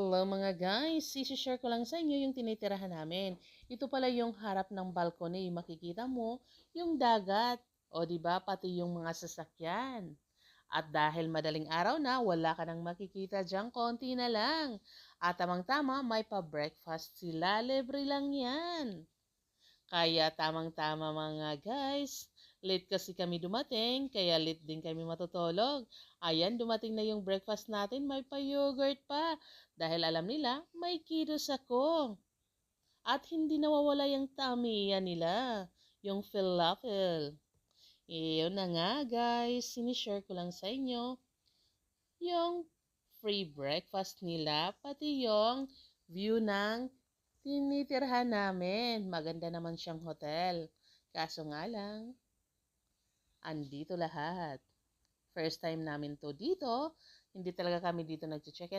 Hello mga guys, isi-share ko lang sa inyo yung tinitirahan namin. Ito pala yung harap ng balcony, makikita mo yung dagat. O di ba pati yung mga sasakyan. At dahil madaling araw na, wala ka nang makikita dyan, konti na lang. At tamang-tama, may pa-breakfast sila, libre lang yan. Kaya tamang-tama mga guys. Late kasi kami dumating, kaya late din kami matutulog. Ayan, dumating na yung breakfast natin, may pa-yogurt pa. Dahil alam nila, may kilos ako. At hindi nawawala yung tamiya nila, yung falafel. Iyon na nga guys, sinishare ko lang sa inyo yung free breakfast nila, pati yung view ng tinitirhan namin. Maganda naman siyang hotel. Kaso nga lang, andito lahat. First time namin to dito. Hindi talaga kami dito nag-check-in.